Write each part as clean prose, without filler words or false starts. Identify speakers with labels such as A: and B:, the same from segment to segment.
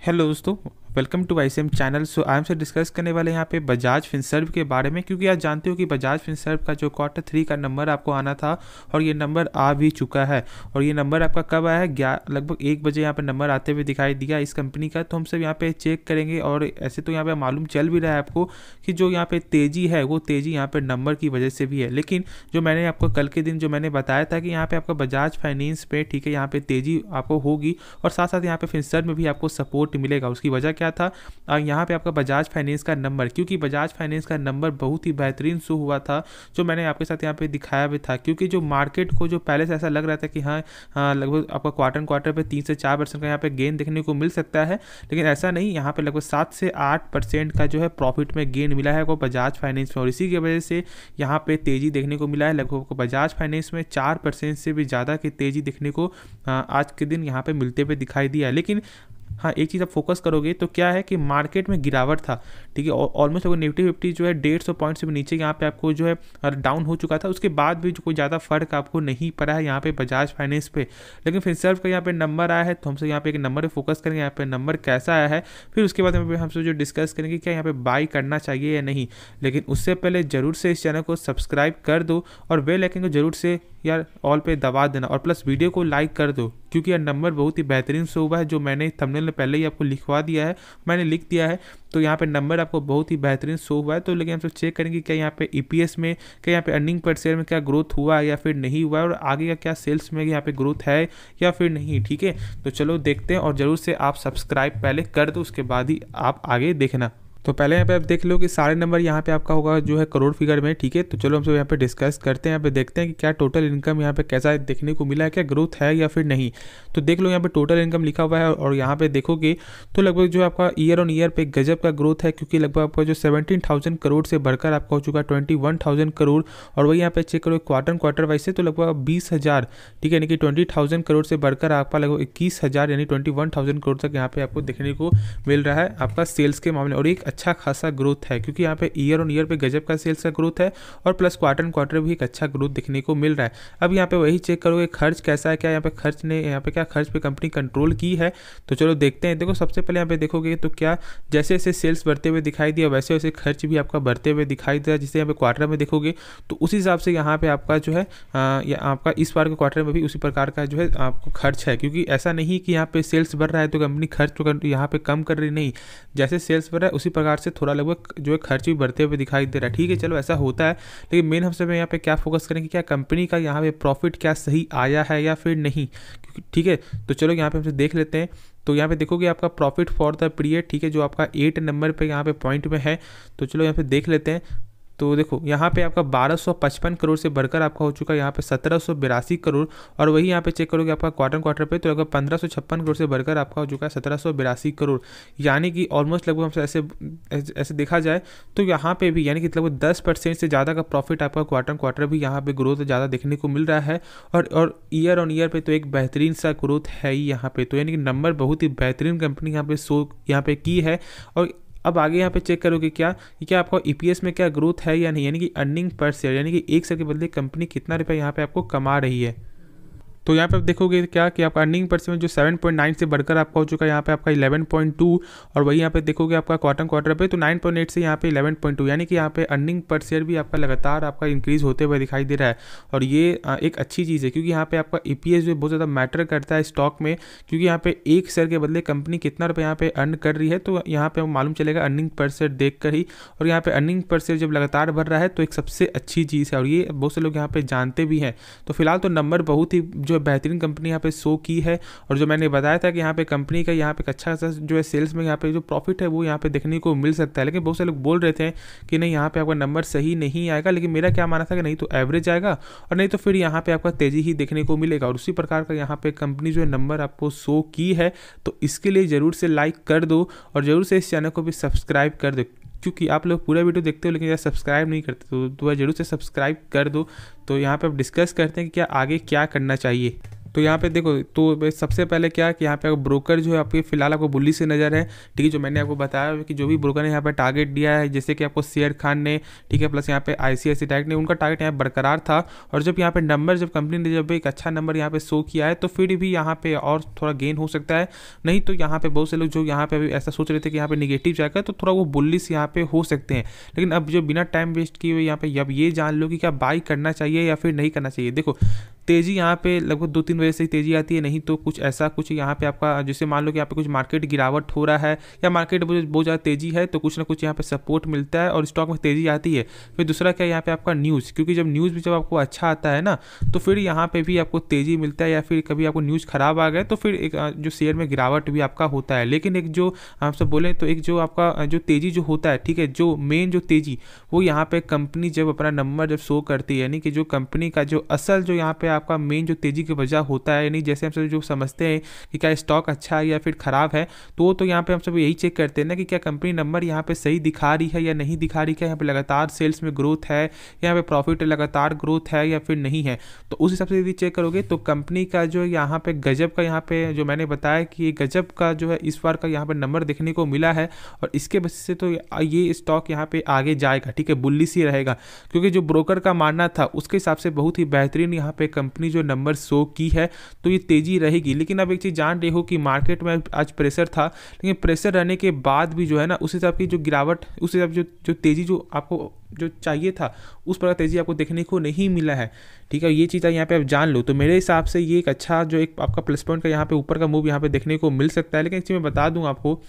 A: Hello दोस्तों, welcome to ICM channel. So I am से discuss करने वाले यहाँ पे बजाज फिनसर्व के बारे में, क्योंकि आप जानते हो कि बजाज फिनसर्व का जो Q3 का नंबर आपको आना था और ये नंबर आ भी चुका है। और ये नंबर आपका कब आया है? लगभग 1 बजे यहाँ पे नंबर आते हुए दिखाई दिया इस कंपनी का। तो हम सब यहाँ पे चेक करेंगे और ऐसे तो यहाँ पे मालूम चल भी रहा है आपको कि जो यहाँ पे तेज़ी है वो तेज़ी यहाँ पे नंबर की वजह से भी है। लेकिन जो मैंने आपको कल के दिन जो मैंने बताया था कि यहाँ पे आपका बजाज फाइनेंस पे ठीक है यहाँ पे तेज़ी आपको होगी और साथ साथ यहाँ पे फिनसर्व में भी आपको सपोर्ट मिलेगा। उसकी वजह क्या था? यहाँ पे आपका बजाज फाइनेंस का नंबर, क्योंकि बजाज फाइनेंस का नंबर बहुत ही बेहतरीन शो हुआ था जो मैंने आपके साथ यहाँ पे दिखाया भी था। क्योंकि जो मार्केट को जो पहले से ऐसा लग रहा था कि हाँ लगभग आपका क्वार्टर पे 3 से 4% का यहाँ पे गेन देखने को मिल सकता है, लेकिन ऐसा नहीं। यहाँ पे लगभग 7 से 8% का जो है प्रॉफिट में गेन मिला है वो बजाज फाइनेंस में, और इसी की वजह से यहाँ पे तेज़ी देखने को मिला है। लगभग बजाज फाइनेंस में 4% से भी ज़्यादा की तेज़ी देखने को आज के दिन यहाँ पे मिलते हुए दिखाई दिया। लेकिन हाँ, एक चीज़ आप फोकस करोगे तो क्या है कि मार्केट में गिरावट था, ठीक है। ऑलमोस्ट अगर निफ्टी 50 जो है 150 पॉइंट से भी नीचे यहाँ पे आपको जो है डाउन हो चुका था। उसके बाद भी जो कोई ज़्यादा फर्क आपको नहीं पड़ा है यहाँ पे बजाज फाइनेंस पे। लेकिन फिनसर्व का यहाँ पे नंबर आया है तो हमसे यहाँ पे एक नंबर पे फोकस करेंगे, यहाँ पे नंबर कैसा आया है, फिर उसके बाद हमसे जो डिस्कस करेंगे क्या यहाँ पे बाई करना चाहिए या नहीं। लेकिन उससे पहले जरूर से इस चैनल को सब्सक्राइब कर दो और बेल आइकन को जरूर से यार ऑल पे दबा देना, और प्लस वीडियो को लाइक कर दो, क्योंकि यह नंबर बहुत ही बेहतरीन शो हुआ है जो मैंने थंबनेल में पहले ही आपको लिखवा दिया है, मैंने लिख दिया है। तो यहाँ पे नंबर आपको बहुत ही बेहतरीन शो हुआ है। तो लेकिन हम सब चेक करेंगे क्या यहाँ पे ईपीएस में, क्या यहाँ पे अर्निंग पर शेयर में क्या ग्रोथ हुआ है या फिर नहीं हुआ है, और आगे का क्या सेल्स में यहाँ पे ग्रोथ है या फिर नहीं, ठीक है। तो चलो देखते हैं, और ज़रूर से आप सब्सक्राइब पहले कर दो, उसके बाद ही आप आगे देखना। तो पहले यहाँ पे आप देख लो कि सारे नंबर यहाँ पे आपका होगा जो है करोड़ फिगर में, ठीक है। तो चलो हम सब यहाँ पे डिस्कस करते हैं, यहाँ पे देखते हैं कि क्या टोटल इनकम यहाँ पे कैसा देखने को मिला है, क्या ग्रोथ है या फिर नहीं। तो देख लो यहाँ पे टोटल इनकम लिखा हुआ है और यहाँ पे देखोगे तो लगभग जो आपका ईयर ऑन ईयर पे गजब का ग्रोथ है, क्योंकि लगभग आपका जो 17,000 करोड़ से बढ़कर आपका हो चुका है 21,000 करोड़। और वही यहाँ पे चेक करो क्वार्टर वाइज से तो लगभग 20,000, ठीक है, यानी कि 20,000 करोड़ से बढ़कर आपका लगभग 21,000 यानी 21,000 करोड़ तक यहाँ पे आपको देखने को मिल रहा है आपका सेल्स के मामले। और एक अच्छा खासा ग्रोथ है, क्योंकि यहाँ पे ईयर ऑन ईयर पे गजब का सेल्स का ग्रोथ है और प्लस क्वार्टर भी एक अच्छा ग्रोथ देखने को मिल रहा है। अब यहाँ पे वही चेक करोगे खर्च कैसा है, क्या यहाँ पे खर्च पे कंपनी कंट्रोल की है। तो चलो देखते हैं। देखो सबसे पहले यहाँ पे देखोगे तो क्या जैसे जैसे सेल्स बढ़ते हुए दिखाई दिया वैसे वैसे खर्च भी आपका बढ़ते हुए दिखाई दिया। जिससे यहाँ पे क्वार्टर में देखोगे तो उस हिसाब से यहाँ पे आपका जो है आपका इस बार के क्वार्टर में भी उसी प्रकार का जो है आपको खर्च है, क्योंकि ऐसा नहीं कि यहाँ पे सेल्स बढ़ रहा है तो कंपनी खर्च तो यहाँ पे कम कर रही नहीं। जैसे सेल्स बढ़ रहा है उसी प्रकार से थोड़ा लगभग जो है खर्च भी बढ़ते हुए दिखाई दे रहा है, ठीक है। चलो ऐसा होता है, लेकिन मेन हम सब यहाँ पे क्या फोकस करेंगे, क्या कंपनी का यहाँ पे प्रॉफिट क्या सही आया है या फिर नहीं, ठीक है। तो चलो यहाँ पे हमसे देख लेते हैं। तो यहाँ पे देखोगे आपका प्रॉफिट फॉर द पीरियड, ठीक है, जो आपका 8 नंबर पे यहाँ पे पॉइंट में है। तो चलो यहाँ पे देख लेते हैं। तो देखो यहाँ पे आपका 1255 करोड़ से बढ़कर आपका हो चुका है यहाँ पे 1782 करोड़। और वही यहाँ पे चेक करोगे आपका क्वार्टर पे तो लगभग 1556 करोड़ से बढ़कर आपका हो चुका है 1782 करोड़। यानी कि ऑलमोस्ट लगभग हमसे ऐसे देखा जाए तो यहाँ पे भी यानी कि लगभग 10% से ज़्यादा का प्रॉफिट आपका क्वार्टर भी यहाँ पे ग्रोथ ज़्यादा देखने को मिल रहा है। और ईयर ऑन ईयर पे तो एक बेहतरीन सा ग्रोथ है ही यहाँ पे। तो यानी कि नंबर बहुत ही बेहतरीन कंपनी यहाँ पे शो यहाँ पे की है। और अब आगे यहाँ पे चेक करोगे क्या आपका ईपीएस में क्या ग्रोथ है या नहीं, यानी कि अर्निंग पर शेयर, यानी कि 1 शेयर के बदले कंपनी कितना रुपया यहाँ पे आपको कमा रही है। तो यहाँ पे आप देखोगे क्या कि आपका अर्निंग पर शेयर जो 7.9 से बढ़कर आपका हो चुका है यहाँ पे आपका 11.2। और वही यहाँ पे देखोगे आपका क्वार्टर पे तो 9.8 से यहाँ पे 11.2, यानी कि यहाँ पे अर्निंग पर शेयर भी आपका लगातार आपका इंक्रीज होते हुए दिखाई दे रहा है। और ये एक अच्छी चीज़ है, क्योंकि यहाँ पे आपका ईपीएस जो बहुत ज़्यादा मैटर करता है स्टॉक में, क्योंकि यहाँ पे 1 शेयर के बदले कंपनी कितना रुपये यहाँ पे अर्न कर रही है। तो यहाँ पे मालूम चलेगा अर्निंग पर शेयर देख कर ही। और यहाँ पे अर्निंग पर शेयर जब लगातार बढ़ रहा है तो एक सबसे अच्छी चीज़ है, और ये बहुत से लोग यहाँ पे जानते भी हैं। तो फिलहाल तो नंबर बहुत ही जो बेहतरीन कंपनी यहाँ पे शो की है। और जो मैंने बताया था कि यहाँ पे कंपनी का यहाँ पे अच्छा सा जो है सेल्स में यहाँ पे जो प्रॉफिट है वो यहाँ पे देखने को मिल सकता है। लेकिन बहुत से लोग बोल रहे थे कि नहीं यहाँ पे आपका नंबर सही नहीं आएगा, लेकिन मेरा क्या मानना था कि नहीं तो एवरेज आएगा और नहीं तो फिर यहाँ पे आपका तेजी ही देखने को मिलेगा। और उसी प्रकार का यहाँ पे कंपनी जो है नंबर आपको शो की है। तो इसके लिए ज़रूर से लाइक कर दो और ज़रूर से इस चैनल को भी सब्सक्राइब कर दो, क्योंकि आप लोग पूरा वीडियो देखते हो लेकिन यार सब्सक्राइब नहीं करते। तो जरूर से सब्सक्राइब कर दो। तो यहाँ पे अब डिस्कस करते हैं कि क्या आगे क्या करना चाहिए। तो यहाँ पे देखो, तो सबसे पहले क्या कि यहाँ पे ब्रोकर जो है आपके फिलहाल आपको बुल्ली से नज़र है, ठीक है। जो मैंने आपको बताया कि जो भी ब्रोकर ने यहाँ पे टारगेट दिया है, जैसे कि आपको शेर खान ने, ठीक है, प्लस यहाँ पे ICICI बैंक ने, उनका टारगेट यहाँ बरकरार था। और जब यहाँ पे नंबर, जब कंपनी ने जब एक अच्छा नंबर यहाँ पे शो किया है, तो फिर भी यहाँ पे और थोड़ा गेन हो सकता है। नहीं तो यहाँ पे बहुत से लोग जो यहाँ पे अभी ऐसा सोच रहे थे कि यहाँ पे निगेटिव जाएगा, तो थोड़ा वो बुलिश यहाँ पे हो सकते हैं। लेकिन अब जो बिना टाइम वेस्ट किए हुए यहाँ पे अब ये जान लो कि क्या बाई करना चाहिए या फिर नहीं करना चाहिए। देखो, तेज़ी यहाँ पे लगभग 2-3 बजे से ही तेज़ी आती है, नहीं तो कुछ ऐसा कुछ यहाँ पे आपका, जैसे मान लो कि यहाँ पे कुछ मार्केट गिरावट हो रहा है या मार्केट बहुत ज़्यादा तेज़ी है, तो कुछ ना कुछ यहाँ पे सपोर्ट मिलता है और स्टॉक में तेज़ी आती है। फिर दूसरा क्या, यहाँ पे आपका न्यूज़, क्योंकि जब न्यूज़ भी जब आपको अच्छा आता है ना, तो फिर यहाँ पे भी आपको तेज़ी मिलता है। या फिर कभी आपको न्यूज़ खराब आ गए तो फिर एक जो शेयर में गिरावट भी आपका होता है। लेकिन एक जो हम सब बोले, तो एक जो आपका जो तेज़ी जो होता है, ठीक है, जो मेन जो तेज़ी, वो यहाँ पे कंपनी जब अपना नंबर जब शो करती है, यानी कि जो कंपनी का जो असल जो यहाँ पे आपका मेन जो तेज़ी की वजह होता है, यानी जैसे हम सब जो समझते हैं कि क्या स्टॉक अच्छा है या फिर ख़राब है, तो यहाँ पे हम सब यही चेक करते हैं ना कि क्या कंपनी नंबर यहाँ पे सही दिखा रही है या नहीं दिखा रही, क्या यहाँ पे लगातार सेल्स में ग्रोथ है, यहाँ पे प्रॉफिट लगातार ग्रोथ है या फिर नहीं है। तो उस हिसाब से यदि चेक करोगे तो कंपनी का जो यहाँ पे गजब का, यहाँ पे जो मैंने बताया कि गजब का जो है इस बार का यहाँ पे नंबर देखने को मिला है, और इसके वजह से तो ये स्टॉक यहाँ पे आगे जाएगा, ठीक है, बुल्लिश ही रहेगा। क्योंकि जो ब्रोकर का मानना था उसके हिसाब से बहुत ही बेहतरीन यहाँ पे कंपनी जो नंबर शो की है, तो ये तेज़ी रहेगी। लेकिन अब एक चीज़ जान रहे हो कि मार्केट में आज प्रेशर था, लेकिन प्रेशर रहने के बाद भी जो है ना, उस हिसाब की जो गिरावट, उस हिसाब जो तेज़ी जो आपको जो चाहिए था, उस प्रकार तेज़ी आपको देखने को नहीं मिला है, ठीक है। ये चीज़ यहाँ पे आप जान लो। तो मेरे हिसाब से ये एक अच्छा जो एक आपका प्लस पॉइंट का यहाँ पे ऊपर का मूव यहाँ पे देखने को मिल सकता है। लेकिन एक चीज़ मैं बता दूँ आपको,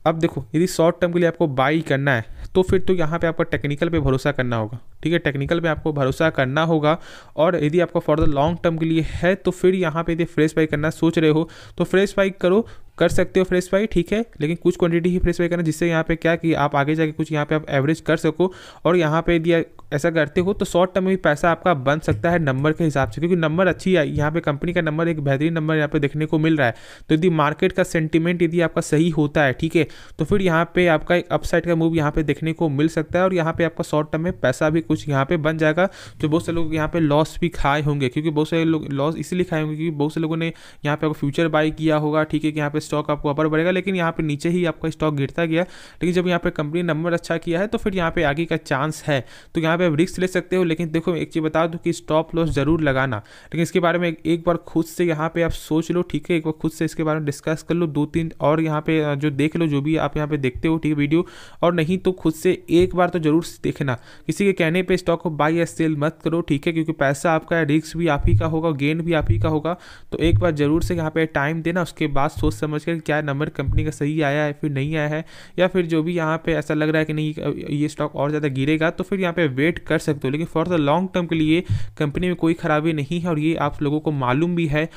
A: अब देखो, यदि शॉर्ट टर्म के लिए आपको बाई करना है, तो फिर तो यहाँ पे आपको टेक्निकल पे भरोसा करना होगा, ठीक है, टेक्निकल पे आपको भरोसा करना होगा। और यदि आपको फॉर द लॉन्ग टर्म के लिए है, तो फिर यहाँ पे यदि फ्रेश बाई करना सोच रहे हो तो फ्रेश बाई कर सकते हो, फ्रेश बाई, ठीक है। लेकिन कुछ क्वांटिटी ही फ्रेश बाई करना, जिससे यहाँ पे क्या कि आप आगे जाके कुछ यहाँ पे आप एवरेज कर सको। और यहाँ पे यदि ऐसा करते हो तो शॉर्ट टर्म में भी पैसा आपका बन सकता है नंबर के हिसाब से, क्योंकि नंबर अच्छी है, यहाँ पे कंपनी का नंबर एक बेहतरीन नंबर यहाँ पे देखने को मिल रहा है। तो यदि मार्केट का सेंटिमेंट यदि आपका सही होता है, ठीक है, तो फिर यहाँ पे आपका एक अपसाइड का मूव यहाँ पे देखने को मिल सकता है। और यहाँ पे आपका शॉर्ट टर्म में पैसा भी कुछ यहाँ पे बन जाएगा। जो बहुत से लोग यहाँ पे लॉस भी खाए होंगे, क्योंकि बहुत से लोग लॉस इसलिए खाए होंगे क्योंकि बहुत से लोगों ने यहाँ पे आपको फ्यूचर बाई किया होगा, ठीक है, कि यहाँ पे स्टॉक आपको अपर बढ़ेगा, लेकिन यहाँ पे नीचे ही आपका स्टॉक गिरता गया। लेकिन जब यहाँ पे कंपनी नंबर अच्छा किया है, तो फिर यहाँ पे आगे का चांस है, तो यहाँ पे आप रिस्क ले सकते हो। लेकिन देखो, एक चीज़ बता दो कि स्टॉप लॉस जरूर लगाना, लेकिन इसके बारे में एक बार खुद से यहाँ पे आप सोच लो, ठीक है, एक बार खुद से इसके बारे में डिस्कस कर लो, 2-3 और यहाँ पे जो देख लो, जो भी आप यहाँ पे देखते हो, ठीक है, वीडियो। और नहीं तो खुद से एक बार तो जरूर देखना, किसी के कहने पे स्टॉक को बाई या सेल मत करो, ठीक है, क्योंकि पैसा आपका है, रिस्क भी आप ही का होगा, गेन भी आप ही का होगा। तो एक बार जरूर से यहाँ पे टाइम देना, उसके बाद सोच समझ कर क्या नंबर कंपनी का सही आया है फिर नहीं आया है, या फिर जो भी यहाँ पे ऐसा लग रहा है कि नहीं ये स्टॉक और ज़्यादा गिरेगा, तो फिर यहाँ पे वेट कर सकते हो। लेकिन फॉर द लॉन्ग टर्म के लिए कंपनी में कोई खराबी नहीं है, और ये आप लोगों को मालूम भी है।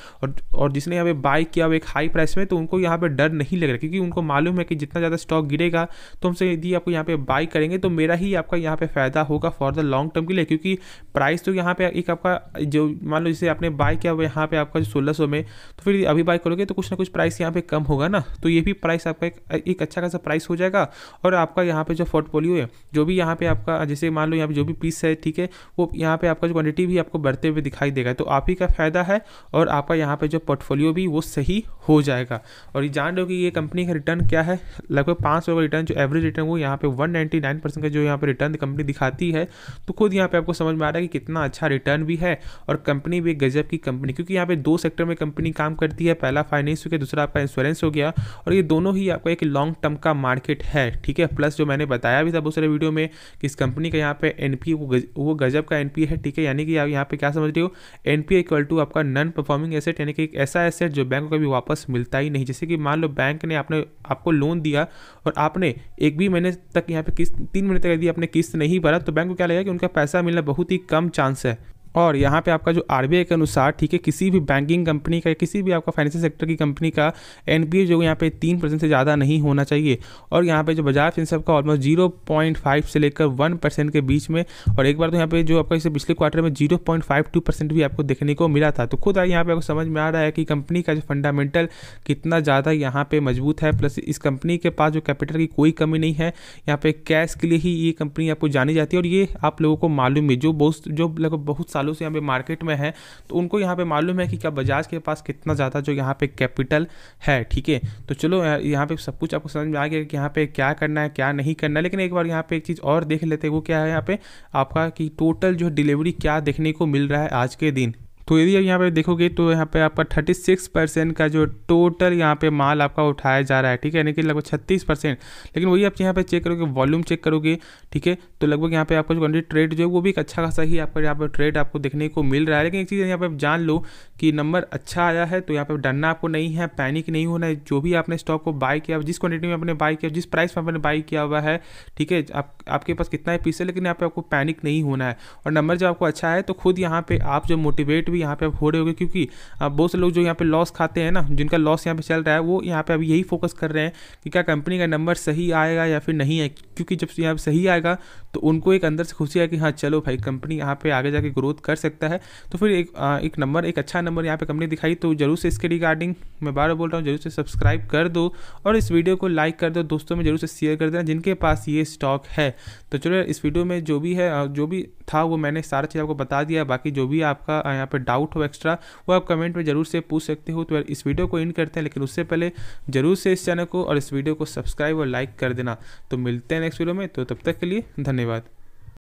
A: और जिसने यहाँ पे बाई किया एक हाई प्राइस में, तो उनको यहाँ पे डर नहीं लग रहा, क्योंकि उनको मालूम है कि जितना ज़्यादा स्टॉक गिरेगा, तो हमसे यदि आपको यहाँ पे बाई करेंगे तो मेरा ही आपका यहाँ पे फायदा होगा फॉर द लॉन्ग टर्म के लिए। क्योंकि प्राइस तो यहाँ पे एक आपका जो मान लो जैसे आपने बाई किया हुआ यहाँ पे आपका 1600 में, तो फिर अभी बाई करोगे तो कुछ ना कुछ प्राइस यहाँ पे कम होगा ना, तो ये भी प्राइस आपका एक अच्छा खासा प्राइस हो जाएगा। और आपका यहाँ पे जो पोर्टफोलियो है, जो भी यहाँ पे आपका जैसे मान लो यहाँ पे जो भी पीस है, ठीक है, वो यहाँ पे आपका जो क्वांटिटी भी आपको बढ़ते हुए दिखाई देगा, तो आप ही का फायदा है। और आपका यहाँ पे जो पोर्टफोलियो भी वो सही हो जाएगा। और ये जान लो कि ये कंपनी का रिटर्न क्या है, लगभग 5 का रिटर्न, जो एवरेज रिटर्न वो यहाँ पे 199% का जो यहाँ पे रिटर्न कंपनी दिखाती है। तो खुद यहाँ पे आपको समझ में आ रहा है कि कितना अच्छा रिटर्न भी है, और कंपनी भी एक गजब की कंपनी, क्योंकि यहाँ पे 2 सेक्टर में कंपनी काम करती है, पहला फाइनेंस हो गया, दूसरा आपका इंश्योरेंस हो गया। और ये दोनों ही आपका एक लॉन्ग टर्म का मार्केट है, ठीक है। प्लस जो मैंने बताया भी था बहुत सारे वीडियो में कि इस कंपनी का यहाँ पे एनपीए वो गजब का एनपीए है, ठीक है। यानी कि आप यहाँ पे क्या समझ रहे हो, एनपीए इक्वल टू आपका नॉन परफॉर्मिंग एसेट, यानी कि एक ऐसा एसेट जो बैंक को कभी वापस मिलता ही नहीं। जैसे कि मान लो बैंक ने आपको लोन दिया और आपने एक भी महीने तक यहाँ पे किस्त 3 महीने तक यदि आपने किस्त नहीं भरा, तो बैंक को क्या लगेगा कि उनका पैसा मिलना बहुत ही कम चांस है। और यहाँ पे आपका जो आरबीआई के अनुसार, ठीक है, किसी भी बैंकिंग कंपनी का, किसी भी आपका फाइनेंशियल सेक्टर की कंपनी का एनपीए जो यहाँ पे 3% से ज़्यादा नहीं होना चाहिए। और यहाँ पे जो बजाज फिनसर्व का ऑलमोस्ट 0.5 से लेकर 1% के बीच में, और एक बार तो यहाँ पे जो आपका इसे पिछले क्वार्टर में 0.52% भी आपको देखने को मिला था। तो खुद यहाँ पे आपको समझ में आ रहा है कि कंपनी का जो फंडामेंटल कितना ज़्यादा यहाँ पे मजबूत है। प्लस इस कंपनी के पास जो कैपिटल की कोई कमी नहीं है, यहाँ पे कैश के लिए ही ये कंपनी आपको जानी जाती है। और ये आप लोगों को मालूम है, जो लगभग बहुत साल सालों से यहाँ पे मार्केट में है, तो उनको यहाँ पे मालूम है कि क्या बजाज के पास कितना ज़्यादा जो यहाँ पे कैपिटल है। ठीक है, तो चलो यहाँ पे सब कुछ आपको समझ में आ गया कि यहाँ पे क्या करना है क्या नहीं करना है। लेकिन एक बार यहाँ पे एक चीज़ और देख लेते हैं, वो क्या है यहाँ पे आपका कि टोटल जो डिलीवरी क्या देखने को मिल रहा है आज के दिन। तो यदि यहाँ पे देखोगे तो यहाँ पे आपका 36% का जो टोटल यहाँ पे माल आपका उठाया जा रहा है। ठीक है, यानी कि लगभग 36%। लेकिन वही आप यहाँ पे चेक करोगे, वॉल्यूम चेक करोगे, ठीक है, तो लगभग यहाँ पे आपका जो कंट्री ट्रेड जो है वो भी एक अच्छा खासा ही आपका यहाँ पे ट्रेड आपको देखने को मिल रहा है। लेकिन एक चीज़ यहाँ पे आप जान लो कि नंबर अच्छा आया है तो यहाँ पे डरना आपको नहीं है, पैनिक नहीं होना है। जो भी आपने स्टॉक को बाय किया, जिस क्वान्टिटी में आपने बाय किया, जिस प्राइस में आपने बाय किया हुआ है, ठीक है, आपके पास कितना है पीस है, लेकिन यहाँ पे आपको पैनिक नहीं होना है। और नंबर जब आपको अच्छा है तो खुद यहाँ पे आप जो मोटिवेट भी यहाँ पे हो रहे होगे, क्योंकि बहुत से लोग जो यहाँ पे लॉस खाते हैं ना, जिनका लॉस यहाँ पे चल रहा है, वो यहाँ पे अभी यही फोकस कर रहे हैं कि क्या कंपनी का नंबर सही आएगा या फिर नहीं है। क्योंकि जब यहाँ पे सही आएगा तो उनको एक अंदर से खुशी है कि हाँ चलो भाई कंपनी यहाँ पे आगे जाके ग्रोथ कर सकता है। तो फिर एक अच्छा नंबर यहाँ पे कंपनी दिखाई तो जरूर से इसके रिगार्डिंग मैं बार बार बोल रहा हूँ, जरूर से सब्सक्राइब कर दो और इस वीडियो को लाइक कर दो, दोस्तों में जरूर से शेयर कर देना जिनके पास ये स्टॉक है। तो चलो इस वीडियो में जो भी है, जो भी था वो मैंने सारा चीज़ आपको बता दिया। बाकी जो भी आपका यहाँ पे डाउट हो एक्स्ट्रा वो आप कमेंट में जरूर से पूछ सकते हो। तो इस वीडियो को इन करते हैं, लेकिन उससे पहले जरूर से इस चैनल को और इस वीडियो को सब्सक्राइब और लाइक कर देना। तो मिलते हैं नेक्स्ट वीडियो में, तो तब तक के लिए धन्यवाद।